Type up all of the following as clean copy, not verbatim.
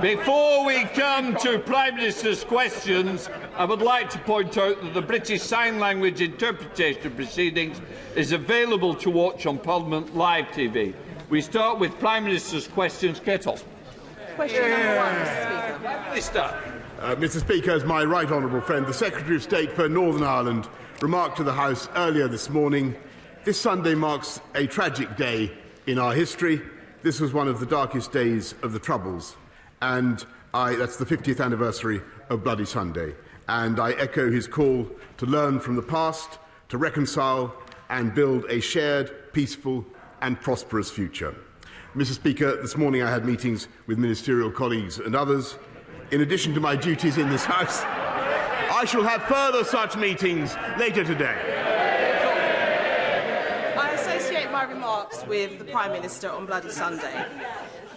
Before we come to Prime Minister's questions, I would like to point out that the British Sign Language interpretation proceedings is available to watch on Parliament Live TV. We start with Prime Minister's questions. Kettle. Question number one, Mr. Speaker. Mr. Speaker, as my right honourable friend, the Secretary of State for Northern Ireland, remarked to the House earlier this morning, this Sunday marks a tragic day in our history. This was one of the darkest days of the Troubles, and that's the 50th anniversary of Bloody Sunday. And I echo his call to learn from the past, to reconcile and build a shared, peaceful and prosperous future. Mr. Speaker, this morning I had meetings with ministerial colleagues and others. In addition to my duties in this House, I shall have further such meetings later today. I associate my remarks with the Prime Minister on Bloody Sunday.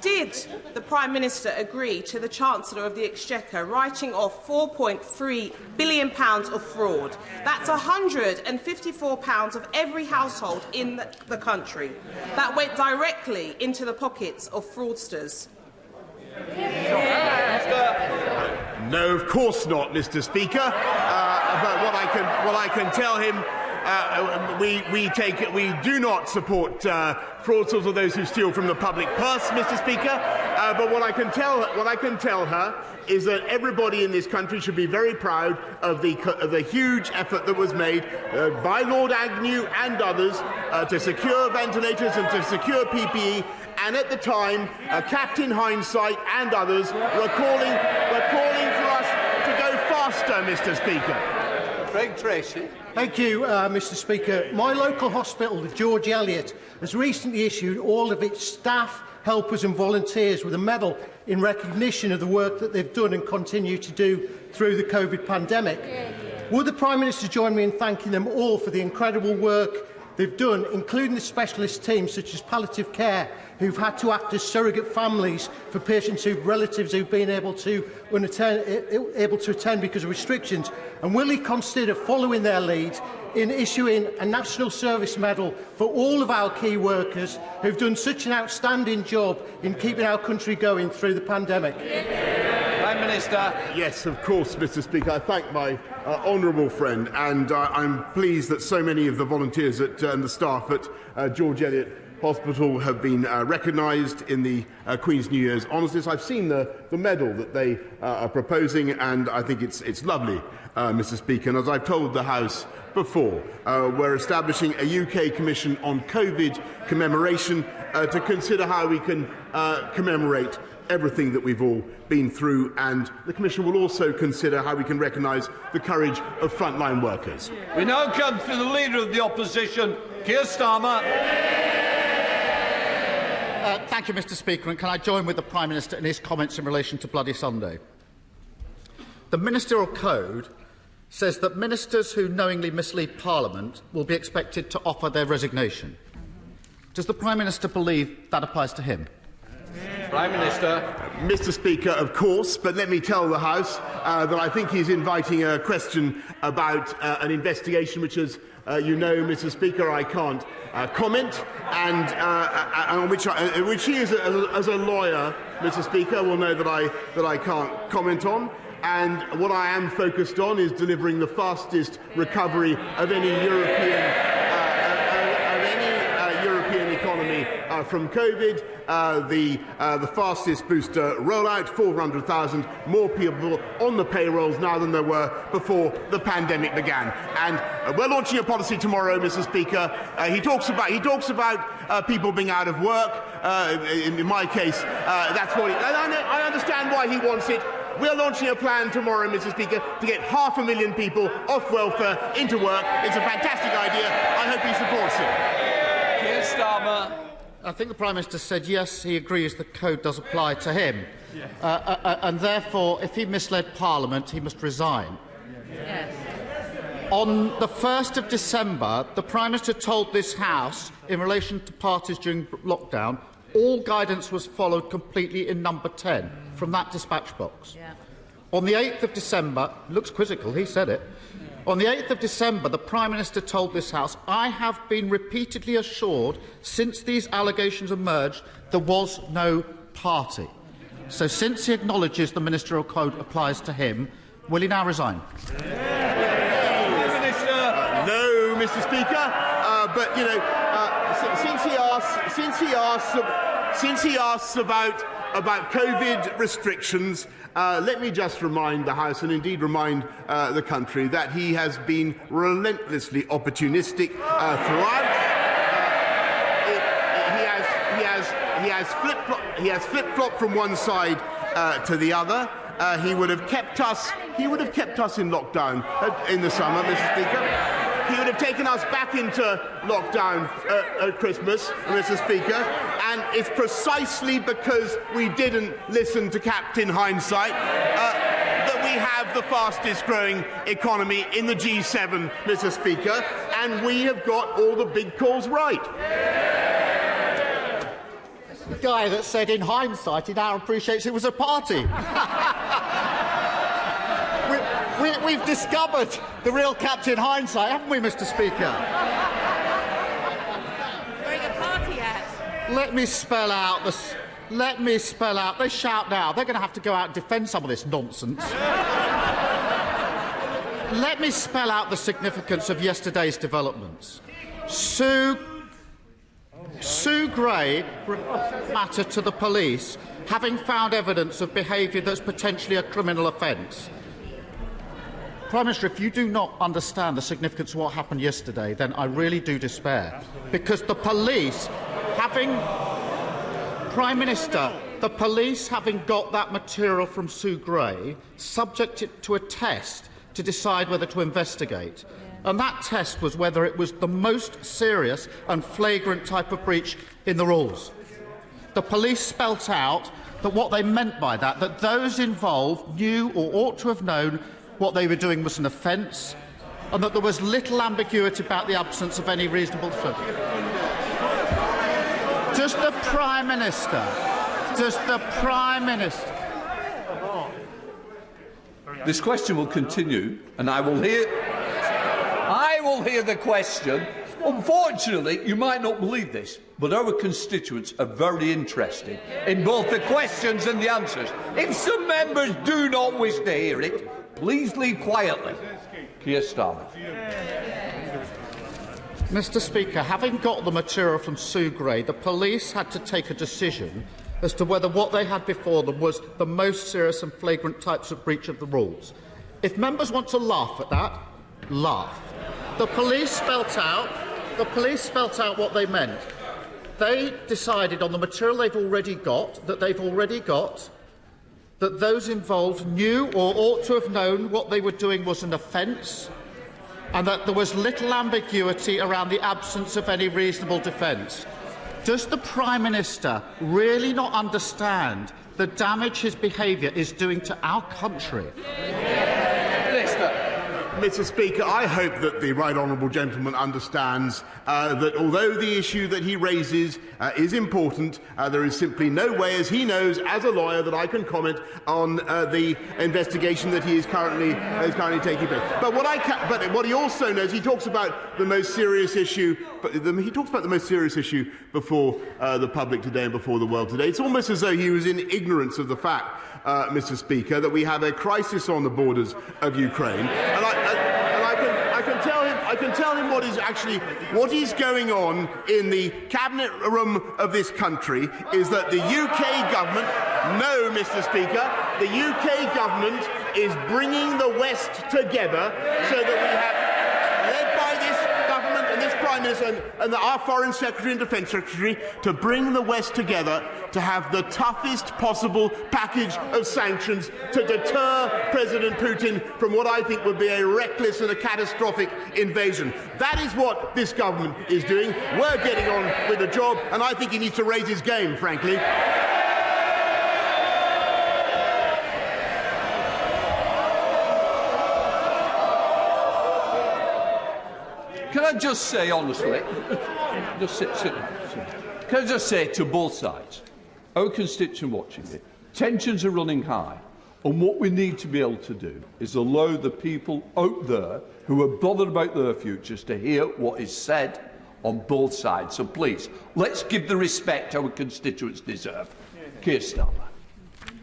Did the Prime Minister agree to the Chancellor of the Exchequer writing off £4.3 billion of fraud? That's £154 of every household in the country. That went directly into the pockets of fraudsters. No, of course not, Mr. Speaker. But what I can tell him, we do not support fraudsters or those who steal from the public purse, Mr. Speaker. But what I can tell her is that everybody in this country should be very proud of the huge effort that was made by Lord Agnew and others to secure ventilators and to secure PPE. And at the time, Captain Hindsight and others were calling for us to go faster, Mr. Speaker. Craig Tracy. Thank you, Mr. Speaker. My local hospital, the George Eliot, has recently issued all of its staff, helpers and volunteers with a medal in recognition of the work that they've done and continue to do through the COVID pandemic. Would the Prime Minister join me in thanking them all for the incredible work they've done, including the specialist teams such as palliative care, who've had to act as surrogate families for patients whose relatives who've been able to attend because of restrictions? And will he consider following their lead in issuing a National Service Medal for all of our key workers who've done such an outstanding job in keeping our country going through the pandemic? Prime Minister. Yes, of course, Mr. Speaker. I thank my honourable friend, and I'm pleased that so many of the volunteers and the staff at George Eliot Hospital have been recognised in the Queen's New Year's honours list. I've seen the medal that they are proposing, and I think it's lovely, Mr. Speaker. And as I've told the House before, we're establishing a UK Commission on COVID commemoration to consider how we can commemorate everything that we've all been through, and the Commission will also consider how we can recognise the courage of frontline workers. We now come to the Leader of the Opposition, Keir Starmer. Thank you, Mr. Speaker, and can I join with the Prime Minister in his comments in relation to Bloody Sunday? The Ministerial Code says that ministers who knowingly mislead Parliament will be expected to offer their resignation. Does the Prime Minister believe that applies to him? Prime Minister. Mr. Speaker, of course, but let me tell the House that I think he's inviting a question about an investigation which, as you know, Mr. Speaker, I can't comment, and on which he, as a lawyer, Mr. Speaker, will know that I can't comment on. And what I am focused on is delivering the fastest recovery of any European economy from COVID, the fastest booster rollout, 400,000 more people on the payrolls now than there were before the pandemic began. And we're launching a policy tomorrow, Mr. Speaker. He talks about people being out of work. In my case, that's what I understand why he wants it. We're launching a plan tomorrow, Mr. Speaker, to get 500,000 people off welfare into work. It's a fantastic idea. I hope he supports it. Keir Starmer. I think the Prime Minister said yes, he agrees the code does apply to him. Yes. And therefore, if he misled Parliament, he must resign. Yes. On the 1st of December, the Prime Minister told this House, in relation to parties during lockdown, all guidance was followed completely in number 10 from that dispatch box. Yeah. On the 8th of December, looks quizzical, he said it. On the 8th of December, the Prime Minister told this House, I have been repeatedly assured since these allegations emerged there was no party. So since he acknowledges the ministerial code applies to him, will he now resign? No, Mr. Speaker. But you know, since he asks about COVID restrictions, let me just remind the House, and indeed remind the country, that he has been relentlessly opportunistic throughout. He has flip-flopped from one side to the other. He would have kept us in lockdown in the summer, Mr. Speaker. He would have taken us back into lockdown at Christmas, Mr. Speaker, and it's precisely because we didn't listen to Captain Hindsight that we have the fastest growing economy in the G7, Mr. Speaker, and we have got all the big calls right. The guy that said in hindsight he now appreciates it was a party. We've discovered the real Captain Hindsight, haven't we, Mr. Speaker? We're at a party yet. Let me spell out. They shout now. They're going to have to go out and defend some of this nonsense. Let me spell out the significance of yesterday's developments. Sue Gray matter to the police, having found evidence of behaviour that's potentially a criminal offence. Prime Minister, if you do not understand the significance of what happened yesterday, then I really do despair. Because the police, Prime Minister, the police, having got that material from Sue Gray, subject it to a test to decide whether to investigate. And that test was whether it was the most serious and flagrant type of breach in the rules. The police spelt out that what they meant by that those involved knew or ought to have known what they were doing was an offence, and that there was little ambiguity about the absence of any reasonable defence. Does the Prime Minister... This question will continue, and I will hear the question. Unfortunately, you might not believe this, but our constituents are very interested in both the questions and the answers. If some members do not wish to hear it, please leave quietly. Keir Starmer. Mr. Speaker, having got the material from Sue Gray, the police had to take a decision as to whether what they had before them was the most serious and flagrant types of breach of the rules. If members want to laugh at that, laugh. The police spelt out what they meant. They decided on the material they've already got that those involved knew or ought to have known what they were doing was an offence, and that there was little ambiguity around the absence of any reasonable defence. Does the Prime Minister really not understand the damage his behaviour is doing to our country? Mr. Speaker, I hope that the right honourable gentleman understands that although the issue that he raises is important, there is simply no way, as he knows, as a lawyer, that I can comment on the investigation that he is currently taking place. But what he also knows, he talks about the most serious issue. He talks about the most serious issue before the public today and before the world today. It's almost as though he was in ignorance of the fact, Mr. Speaker, that we have a crisis on the borders of Ukraine, and I can tell him what is going on in the cabinet room of this country is that the UK government, no, Mr. Speaker, the UK government is bringing the West together so that we have, led by this government and this Prime Minister and our Foreign Secretary and Defence Secretary, to bring the West together to have the toughest possible package of sanctions to deter President Putin from what I think would be a reckless and a catastrophic invasion. That is what this government is doing. We're getting on with the job, and I think he needs to raise his game, frankly. Can I just say honestly, can I just say to both sides, our constituents watching it, tensions are running high, and what we need to be able to do is allow the people out there who are bothered about their futures to hear what is said on both sides. So please, let's give the respect our constituents deserve. Keir Starmer.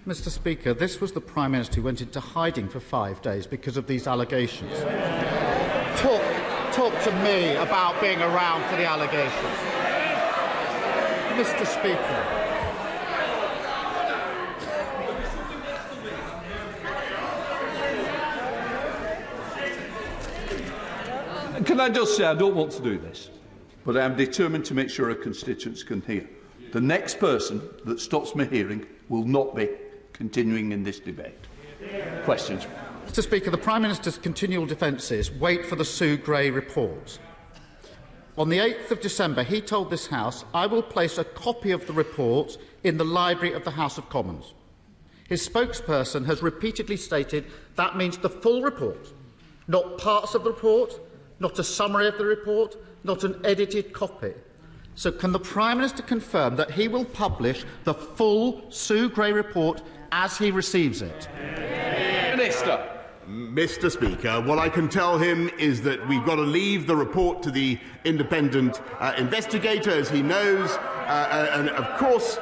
Mr. Speaker, this was the Prime Minister who went into hiding for 5 days because of these allegations. Talk to me about being around for the allegations. Mr. Speaker. Can I just say I don't want to do this, but I am determined to make sure our constituents can hear. The next person that stops me hearing will not be continuing in this debate. Questions? Mr. Speaker, the Prime Minister's continual defence is wait for the Sue Gray report. On the 8th of December, he told this House, I will place a copy of the report in the library of the House of Commons. His spokesperson has repeatedly stated that means the full report, not parts of the report, not a summary of the report, not an edited copy. So can the Prime Minister confirm that he will publish the full Sue Gray report as he receives it? Minister. Mr. Speaker, what I can tell him is that we've got to leave the report to the independent investigator, as he knows, and of course,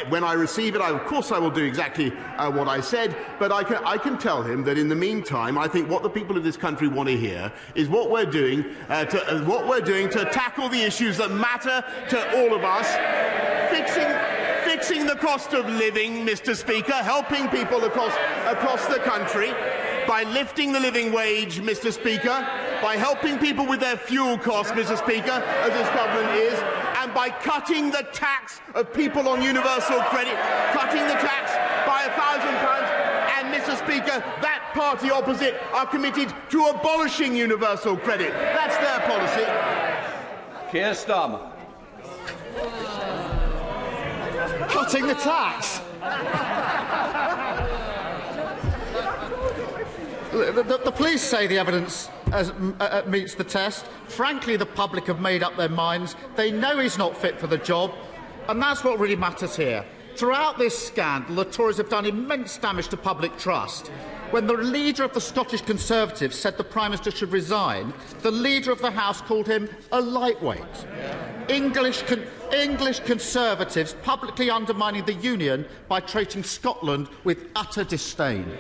when I receive it, I will do exactly what I said. But I can tell him that in the meantime, I think what the people of this country want to hear is what we're doing to tackle the issues that matter to all of us, fixing the cost of living, Mr. Speaker, helping people across the country. By lifting the living wage, Mr. Speaker, by helping people with their fuel costs, Mr. Speaker, as this government is, and by cutting the tax of people on universal credit, cutting the tax by £1,000. And, Mr. Speaker, that party opposite are committed to abolishing universal credit. That's their policy. Keir Starmer. Cutting the tax. The police say the evidence meets the test. Frankly, the public have made up their minds. They know he's not fit for the job, and that's what really matters here. Throughout this scandal, the Tories have done immense damage to public trust. When the leader of the Scottish Conservatives said the Prime Minister should resign, the leader of the House called him a lightweight. English Conservatives publicly undermining the Union by treating Scotland with utter disdain.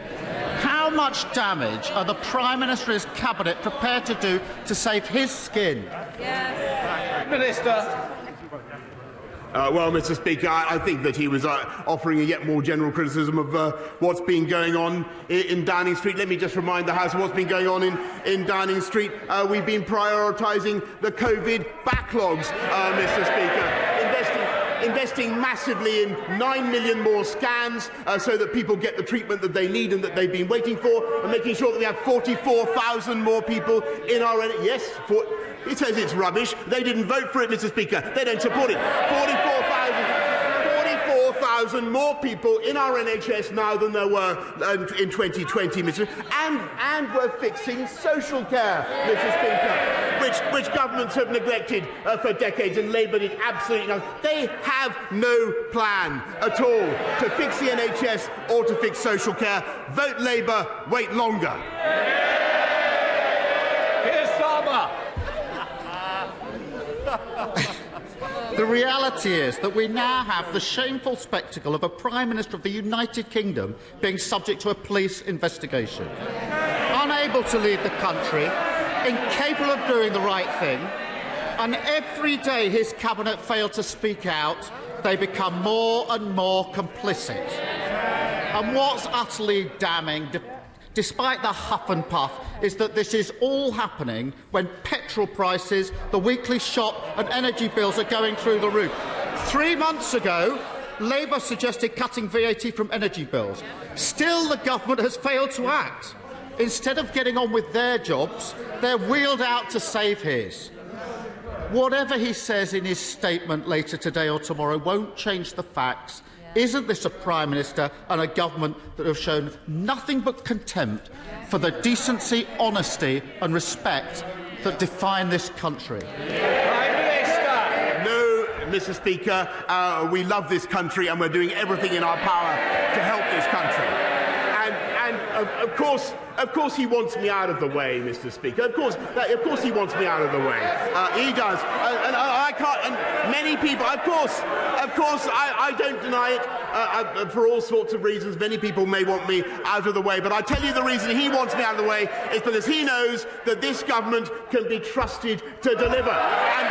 How much damage are the Prime Minister and his Cabinet prepared to do to save his skin? Yes. Minister. Well, Mr. Speaker, I think that he was offering a yet more general criticism of what's been going on in Downing Street. Let me just remind the House of what's been going on in Downing Street. We've been prioritising the COVID backlogs, Mr. Speaker. Investing massively in 9 million more scans so that people get the treatment that they need and that they've been waiting for, and making sure that we have 44,000 more people in our... Yes, it says it's rubbish. They didn't vote for it, Mr. Speaker. They don't support it. 44,000 more people in our NHS now than there were in 2020, Mr. And we're fixing social care, Mr. Speaker, which governments have neglected for decades, and Labour did absolutely nothing. They have no plan at all to fix the NHS or to fix social care. Vote Labour, wait longer. Keir Starmer. The reality is that we now have the shameful spectacle of a Prime Minister of the United Kingdom being subject to a police investigation. Unable to lead the country, incapable of doing the right thing, and every day his Cabinet fail to speak out, they become more and more complicit. And what's utterly damning, despite the huff and puff, is that this is all happening when petrol prices, the weekly shop and energy bills are going through the roof. 3 months ago, Labour suggested cutting VAT from energy bills. Still, the government has failed to act. Instead of getting on with their jobs, they're wheeled out to save his. Whatever he says in his statement later today or tomorrow won't change the facts. Isn't this a Prime Minister and a government that have shown nothing but contempt for the decency, honesty and respect that define this country? Prime Minister. No, Mr. Speaker, we love this country and we're doing everything in our power to help this country. Of course, he wants me out of the way, Mr. Speaker. Of course, he wants me out of the way. He does, and I can't. And many people, of course, I don't deny it. For all sorts of reasons, many people may want me out of the way. But I tell you, the reason he wants me out of the way is because he knows that this government can be trusted to deliver, and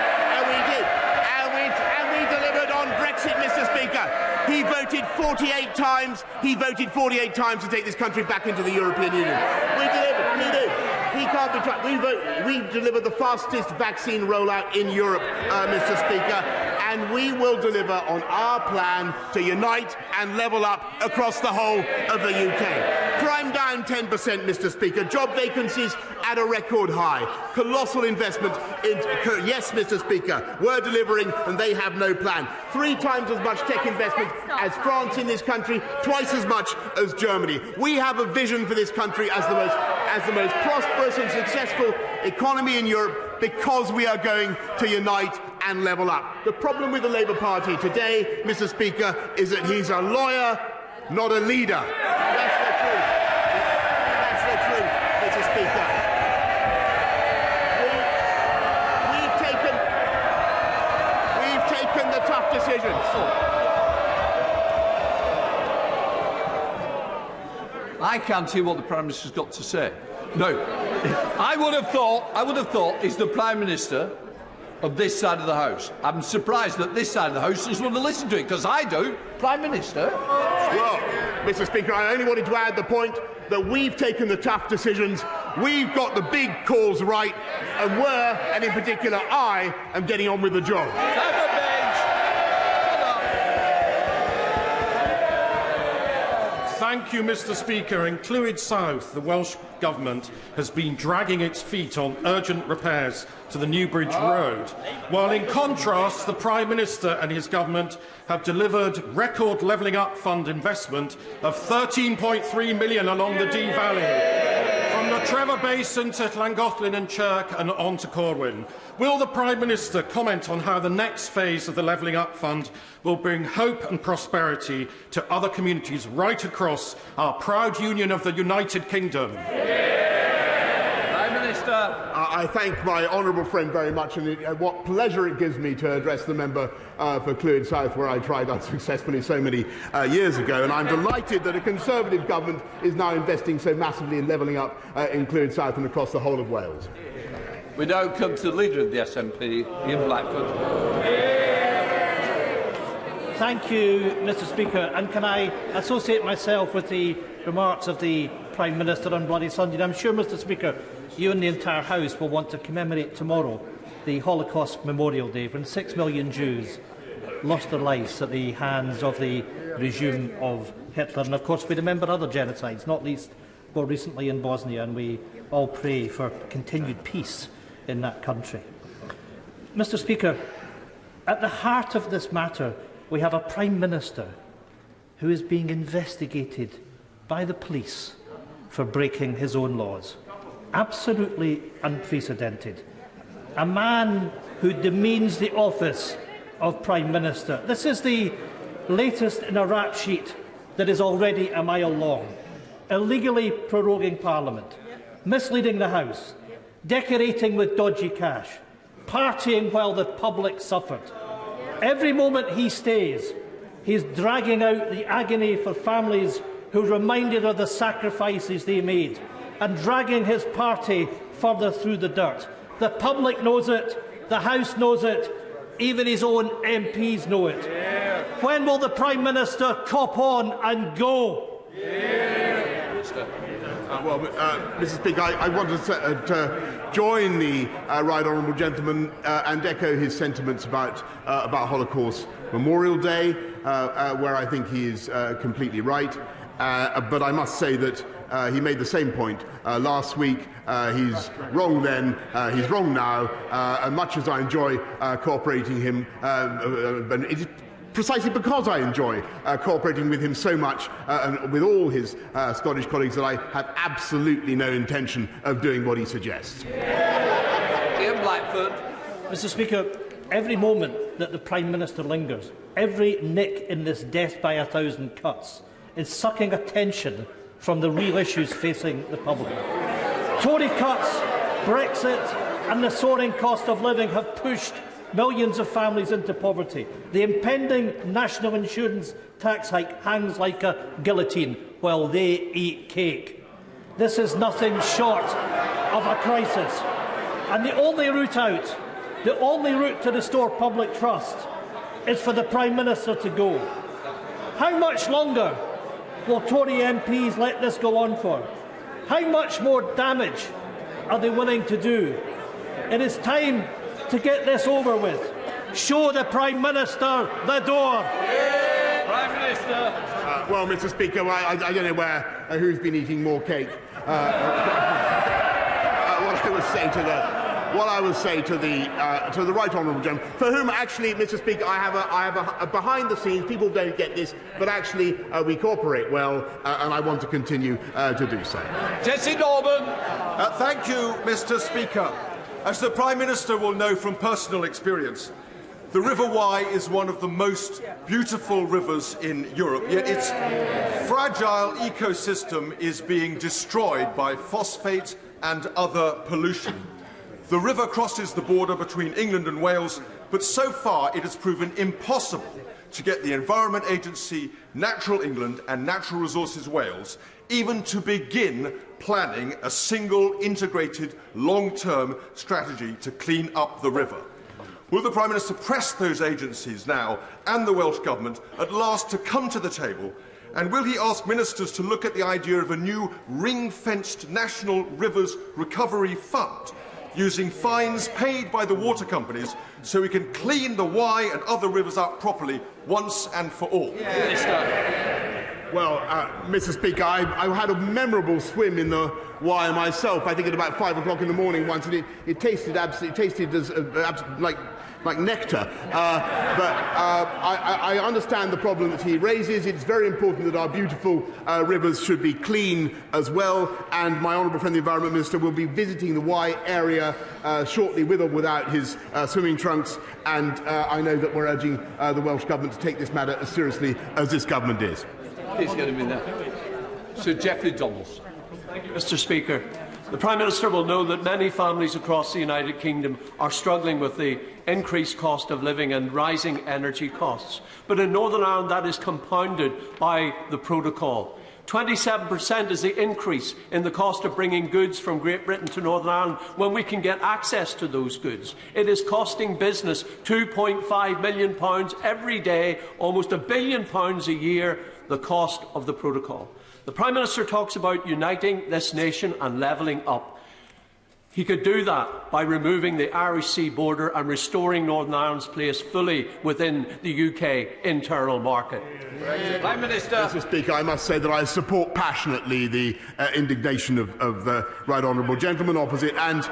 we did, and we delivered on Brexit, Mr. Speaker. He voted 48 times. He voted 48 times to take this country back into the European Union. We delivered. He did. He can't be trusted. We delivered the fastest vaccine rollout in Europe, Mr. Speaker, and we will deliver on our plan to unite and level up across the whole of the UK. Crime down 10%, Mr. Speaker. Job vacancies at a record high. Colossal investment in... Yes, Mr. Speaker, we're delivering and they have no plan. 3 times as much tech investment as France in this country, twice as much as Germany. We have a vision for this country as the most prosperous and successful economy in Europe because we are going to unite and level up. The problem with the Labour Party today, Mr. Speaker, is that he's a lawyer, not a leader. That's the truth. That's the truth, Mr. Speaker. We've taken the tough decisions. I can't hear what the Prime Minister's got to say. No, I would have thought he's the Prime Minister of this side of the House. I'm surprised that this side of the House doesn't want to listen to it, because I do. Prime Minister. Well, Mr. Speaker, I only wanted to add the point that we've taken the tough decisions, we've got the big calls right, and in particular I, am getting on with the job. Thank you, Mr. Speaker. In Clwyd South, the Welsh Government has been dragging its feet on urgent repairs to the Newbridge Road, while in contrast, the Prime Minister and his government have delivered record Levelling Up Fund investment of £13.3 million along the Dee Valley, from the Trevor Basin to Llangollen and Chirk and on to Corwin. Will the Prime Minister comment on how the next phase of the Levelling Up Fund will bring hope and prosperity to other communities right across our proud union of the United Kingdom? Prime Minister. I thank my honourable friend very much, and what pleasure it gives me to address the member for Clwyd South, where I tried unsuccessfully so many years ago. And I'm delighted that a Conservative government is now investing so massively in levelling up in Clwyd South and across the whole of Wales. We now come to the Leader of the SNP, Ian Blackford. Thank you, Mr. Speaker. And can I associate myself with the remarks of the Prime Minister on Bloody Sunday? And I'm sure, Mr. Speaker, you and the entire House will want to commemorate tomorrow the Holocaust Memorial Day, when 6 million Jews lost their lives at the hands of the regime of Hitler. And of course we remember other genocides, not least more recently in Bosnia, and we all pray for continued peace in that country. Mr. Speaker, at the heart of this matter, we have a Prime Minister who is being investigated by the police for breaking his own laws. Absolutely unprecedented. A man who demeans the office of Prime Minister. This is the latest in a rap sheet that is already a mile long. Illegally proroguing Parliament, misleading the House, decorating with dodgy cash, partying while the public suffered. Every moment he stays, he is dragging out the agony for families who are reminded of the sacrifices they made, and dragging his party further through the dirt. The public knows it, the House knows it, even his own MPs know it. When will the Prime Minister cop on and go? Mr. Speaker, I want to join the right honourable gentleman and echo his sentiments about Holocaust Memorial Day, where I think he is completely right. But I must say that he made the same point last week. He's wrong then, he's wrong now, and much as I enjoy cooperating him, it is precisely because I enjoy cooperating with him so much and with all his Scottish colleagues that I have absolutely no intention of doing what he suggests. Ian Blackford. Mr. Speaker, every moment that the Prime Minister lingers, every nick in this death by 1,000 cuts is sucking attention from the real issues facing the public. Tory cuts, Brexit and the soaring cost of living have pushed millions of families into poverty. The impending national insurance tax hike hangs like a guillotine while they eat cake. This is nothing short of a crisis. And the only route out, the only route to restore public trust, is for the Prime Minister to go. How much longer will Tory MPs let this go on for? How much more damage are they willing to do? It is time to get this over with. Show the Prime Minister the door. Prime Minister. Well, Mr. Speaker, I don't know who's been eating more cake. What I would say to the right honourable gentleman, for whom actually, Mr. Speaker, I have a behind the scenes. People don't get this, but actually we cooperate well, and I want to continue to do so. Jesse Norman. Thank you, Mr. Speaker. As the Prime Minister will know from personal experience, the River Wye is one of the most beautiful rivers in Europe, yet its fragile ecosystem is being destroyed by phosphate and other pollution. The river crosses the border between England and Wales, but so far it has proven impossible to get the Environment Agency, Natural England and Natural Resources Wales even to begin planning a single, integrated, long-term strategy to clean up the river. Will the Prime Minister press those agencies now and the Welsh Government at last to come to the table? And will he ask ministers to look at the idea of a new ring-fenced National Rivers Recovery Fund, using fines paid by the water companies so we can clean the Wye and other rivers up properly once and for all? Well, Mr. Speaker, I had a memorable swim in the Wye myself. I think at about 5 o'clock in the morning once, and it tasted like nectar. I understand the problem that he raises. It's very important that our beautiful rivers should be clean as well. And my honourable friend, the Environment Minister, will be visiting the Wye area shortly, with or without his swimming trunks. And I know that we're urging the Welsh Government to take this matter as seriously as this government is. He's going to be there. Sir Geoffrey Donaldson. Thank you, Mr. Speaker. The Prime Minister will know that many families across the United Kingdom are struggling with the increased cost of living and rising energy costs. But in Northern Ireland, that is compounded by the protocol. 27% is the increase in the cost of bringing goods from Great Britain to Northern Ireland when we can get access to those goods. It is costing business £2.5 million every day, almost £1 billion a year, the cost of the protocol. The Prime Minister talks about uniting this nation and levelling up. He could do that by removing the Irish Sea border and restoring Northern Ireland's place fully within the UK internal market. Prime Minister. Mr. Speaker, I must say that I support passionately the indignation of the right honourable gentleman opposite. And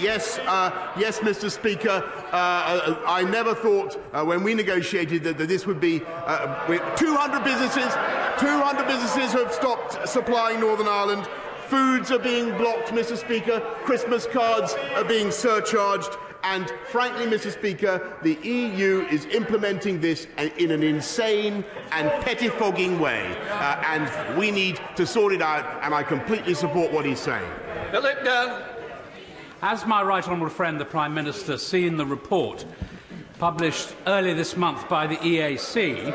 yes, Mr. Speaker, I never thought when we negotiated that this would be 200 businesses have stopped supplying Northern Ireland. Foods are being blocked, Mr. Speaker. Christmas cards are being surcharged. And frankly, Mr. Speaker, the EU is implementing this in an insane and pettifogging way. And we need to sort it out, and I completely support what he's saying. Philip Dunn. Has my right honourable friend, the Prime Minister, seen the report published earlier this month by the EAC,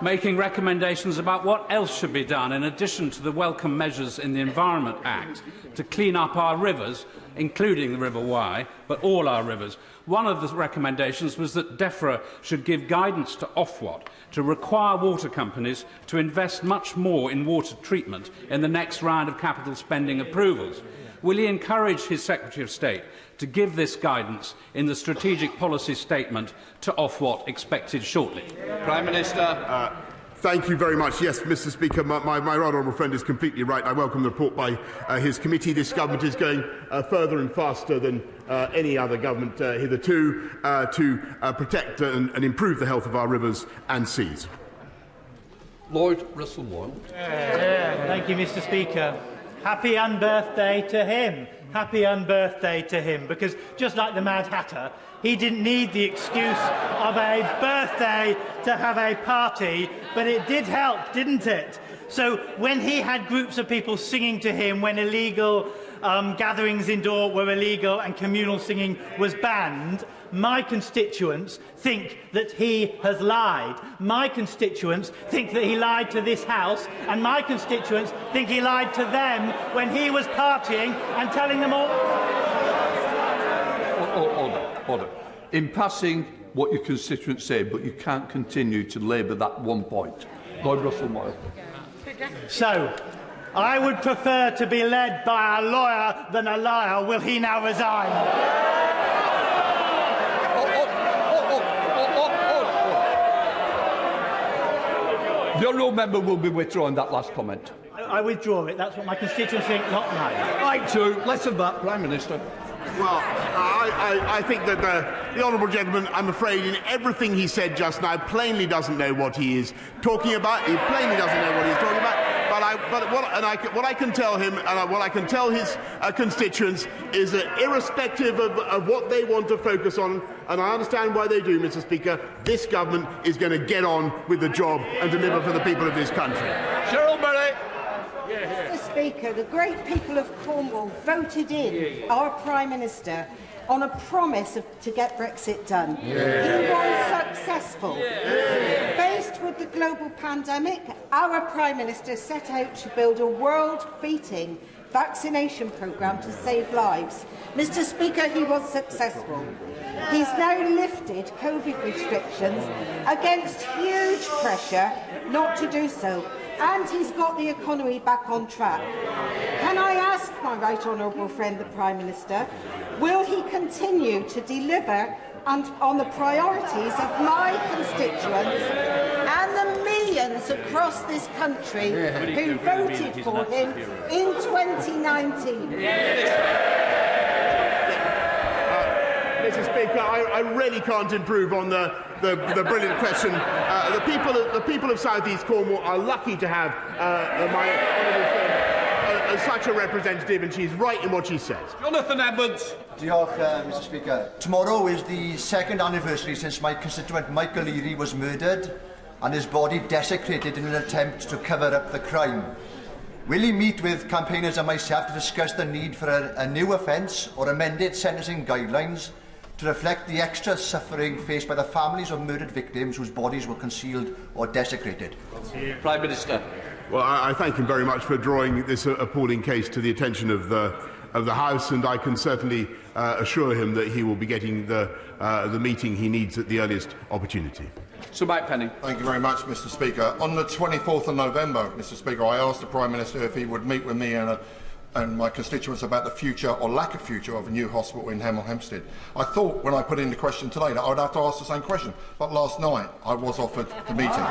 making recommendations about what else should be done in addition to the welcome measures in the Environment Act to clean up our rivers, including the River Wye, but all our rivers? One of the recommendations was that DEFRA should give guidance to Ofwat to require water companies to invest much more in water treatment in the next round of capital spending approvals. Will he encourage his Secretary of State to give this guidance in the strategic policy statement to Ofwat expected shortly? Prime Minister. Thank you very much. Yes, Mr. Speaker, my right honourable friend is completely right. I welcome the report by his committee. This government is going further and faster than any other government hitherto to protect and improve the health of our rivers and seas. Lord Russell-Moyle. Thank you, Mr. Speaker. Happy unbirthday to him. Happy unbirthday to him, because just like the Mad Hatter, he didn't need the excuse of a birthday to have a party, but it did help, didn't it? So when he had groups of people singing to him when illegal gatherings indoor were illegal and communal singing was banned, my constituents think that he has lied. My constituents think that he lied to this House, and my constituents think he lied to them when he was partying and telling them all... Order. In passing what your constituents say, but you can't continue to labour that one point. Lord Russell-Moyle. So, I would prefer to be led by a lawyer than a liar. Will he now resign? The honourable member will be withdrawing that last comment. I withdraw it. That's what my constituents think, not mine. Right to. Less of that, Prime Minister. Well, I think that the honourable gentleman, I'm afraid, in everything he said just now, plainly doesn't know what he is talking about. He plainly doesn't know what he's talking about. What I can tell him, and what I can tell his constituents, is that irrespective of what they want to focus on, and I understand why they do, Mr. Speaker, this government is going to get on with the job and deliver for the people of this country. Cheryl Murray. Mr. Speaker, the great people of Cornwall voted in our Prime Minister on a promise to get Brexit done. He was successful. Faced with the global pandemic, our Prime Minister set out to build a world-beating vaccination programme to save lives. Mr. Speaker, he was successful. He's now lifted COVID restrictions against huge pressure not to do so, and he's got the economy back on track. Can I ask my right honourable friend, the Prime Minister, will he continue to deliver on the priorities of my constituents and the millions across this country who voted for him in 2019? Mr. Speaker, I really can't improve on the brilliant question. The people of South East Cornwall are lucky to have my honourable friend as such a representative, and she's right in what she says. Jonathan Edwards. Diolch, Mr. Speaker. Tomorrow is the second anniversary since my constituent Michael Leary was murdered and his body desecrated in an attempt to cover up the crime. Will he meet with campaigners and myself to discuss the need for a new offence or amended sentencing guidelines to reflect the extra suffering faced by the families of murdered victims whose bodies were concealed or desecrated? Prime Minister. Well, I thank him very much for drawing this appalling case to the attention of the House, and I can certainly assure him that he will be getting the meeting he needs at the earliest opportunity. Sir Mike Penning. Thank you very much, Mr. Speaker. On the 24th of November, Mr. Speaker, I asked the Prime Minister if he would meet with me and my constituents about the future or lack of future of a new hospital in Hemel Hempstead. I thought when I put in the question today that I would have to ask the same question, but last night I was offered the meeting.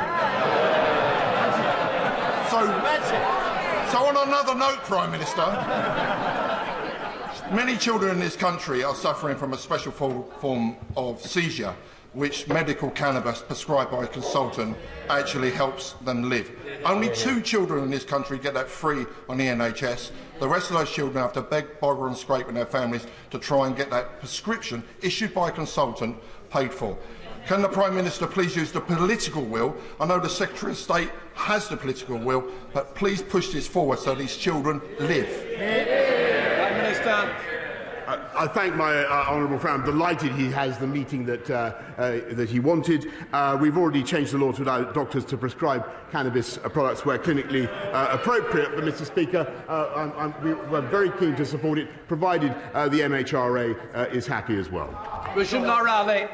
So on another note, Prime Minister, many children in this country are suffering from a special form of seizure, which medical cannabis prescribed by a consultant actually helps them live. Only 2 children in this country get that free on the NHS. The rest of those children have to beg, borrow and scrape with their families to try and get that prescription issued by a consultant paid for. Can the Prime Minister please use the political will? I know the Secretary of State has the political will, but please push this forward so these children live. Prime Minister. I thank my honourable friend. I'm delighted he has the meeting that he wanted. We've already changed the law to allow doctors to prescribe cannabis products where clinically appropriate. But, Mr. Speaker, we're very keen to support it, provided the MHRA is happy as well. Richard Norrally.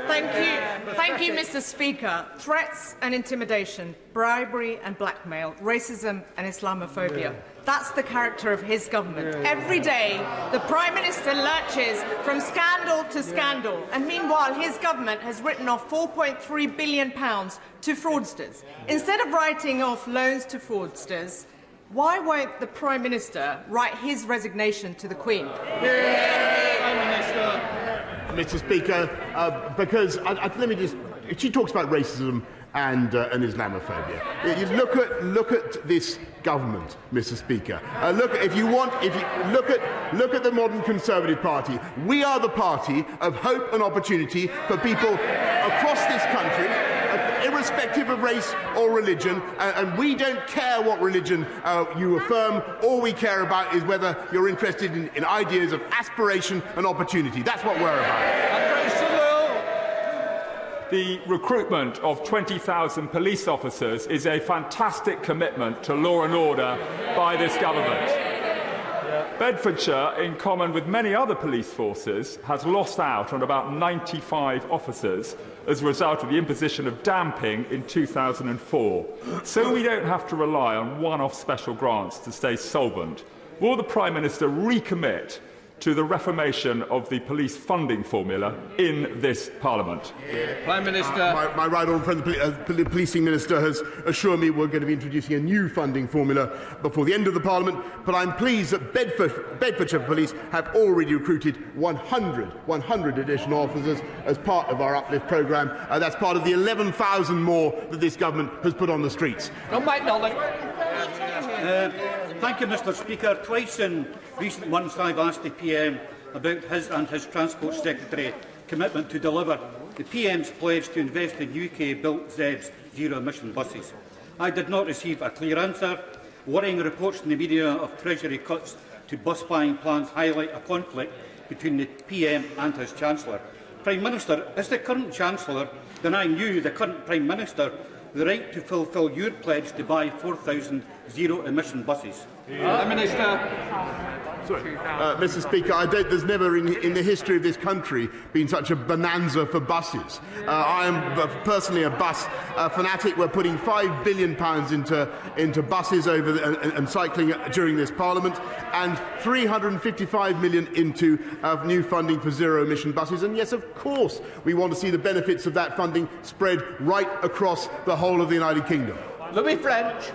Thank you, Mr. Speaker. Threats and intimidation, bribery and blackmail, racism and Islamophobia. That's the character of his government. Every day, the Prime Minister lurches from scandal to scandal, and meanwhile, his government has written off £4.3 billion to fraudsters. Instead of writing off loans to fraudsters, why won't the Prime Minister write his resignation to the Queen? Prime Minister. Mr. Speaker, because let me just. She talks about racism and Islamophobia. You look at this government, Mr. Speaker. Look at the modern Conservative Party. We are the party of hope and opportunity for people across this country, irrespective of race or religion, and we don't care what religion you affirm. All we care about is whether you're interested in ideas of aspiration and opportunity. That's what we're about. The recruitment of 20,000 police officers is a fantastic commitment to law and order by this government. Bedfordshire, in common with many other police forces, has lost out on about 95 officers as a result of the imposition of damping in 2004. So we don't have to rely on one-off special grants to stay solvent. Will the Prime Minister recommit to the reformation of the police funding formula in this Parliament? Prime Minister. My right honourable friend, the Policing Minister, has assured me we're going to be introducing a new funding formula before the end of the Parliament, but I'm pleased that Bedfordshire Police have already recruited 100 additional officers as part of our uplift programme. That's part of the 11,000 more that this government has put on the streets. Mike Nolan. Thank you, Mr. Speaker. Twice in recent months I've asked the PM about his and his Transport Secretary commitment to deliver the PM's pledge to invest in UK-built ZEBs zero-emission buses. I did not receive a clear answer. Worrying reports in the media of Treasury cuts to bus buying plans highlight a conflict between the PM and his Chancellor. Prime Minister, is the current Chancellor denying you, the current Prime Minister, the right to fulfil your pledge to buy 4,000 zero-emission buses? Minister. Mr. Speaker, there's never in the history of this country been such a bonanza for buses. I am personally a bus fanatic. We're putting £5 billion into buses and cycling during this Parliament, and £355 million into new funding for zero-emission buses. And yes, of course, we want to see the benefits of that funding spread right across the whole of the United Kingdom. Louis French.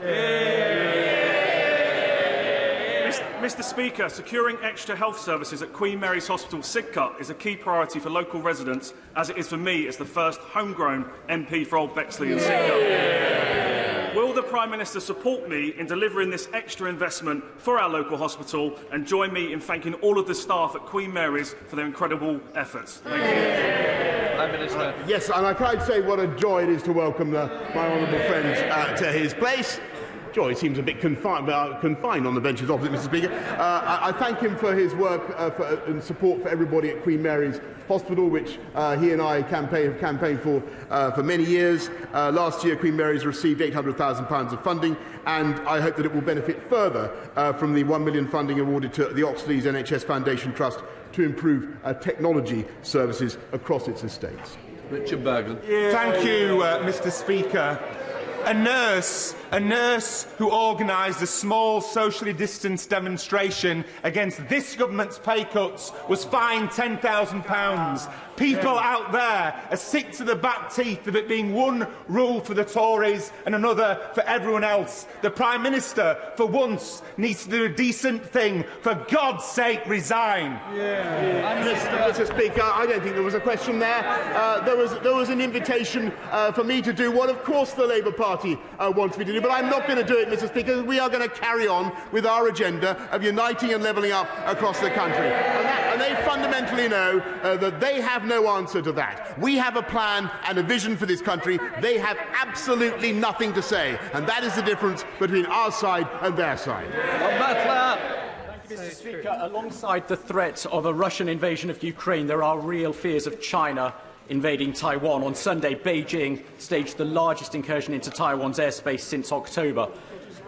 Mr. Speaker, securing extra health services at Queen Mary's Hospital Sidcup is a key priority for local residents, as it is for me as the first homegrown MP for Old Bexley and Sidcup. Will the Prime Minister support me in delivering this extra investment for our local hospital and join me in thanking all of the staff at Queen Mary's for their incredible efforts? Thank you. Prime Minister. Yes, and I can say what a joy it is to welcome my honourable friend to his place. Joy seems a bit confined on the benches opposite, Mr. Speaker. I thank him for his work and support for everybody at Queen Mary's Hospital, which he and I have campaigned for many years. Last year, Queen Mary's received £800,000 of funding, and I hope that it will benefit further from the £1 million funding awarded to the Oxley's NHS Foundation Trust to improve technology services across its estates. Richard Bergen. Thank you, Mr. Speaker. A nurse who organised a small socially distanced demonstration against this government's pay cuts was fined £10,000. People out there are sick to the back teeth of it being one rule for the Tories and another for everyone else. The Prime Minister, for once, needs to do a decent thing. For God's sake, resign. Mr. Speaker, I don't think there was a question there. There was an invitation for me to do what, of course, the Labour Party wants me to do, but I'm not going to do it, Mr. Speaker. We are going to carry on with our agenda of uniting and levelling up across the country. And they fundamentally know that they have no answer to that. We have a plan and a vision for this country. They have absolutely nothing to say. And that is the difference between our side and their side. Mr. Speaker, alongside the threat of a Russian invasion of Ukraine, there are real fears of China invading Taiwan. On Sunday, Beijing staged the largest incursion into Taiwan's airspace since October.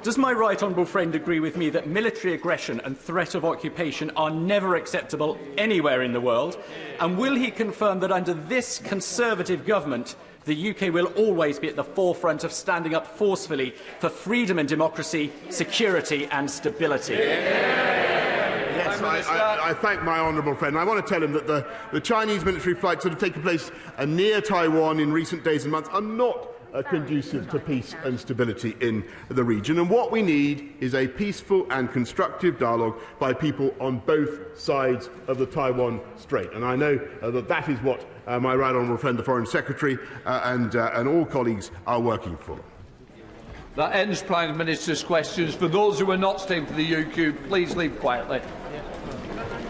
Does my right honourable friend agree with me that military aggression and threat of occupation are never acceptable anywhere in the world? And will he confirm that under this Conservative government, the UK will always be at the forefront of standing up forcefully for freedom and democracy, security and stability? Yes, I thank my honourable friend. I want to tell him that the Chinese military flights that have taken place near Taiwan in recent days and months are not conducive to peace and stability in the region. And what we need is a peaceful and constructive dialogue by people on both sides of the Taiwan Strait. And I know that is what my right honourable friend, the Foreign Secretary, and all colleagues are working for. That ends Prime Minister's questions. For those who are not staying for the UQ, please leave quietly.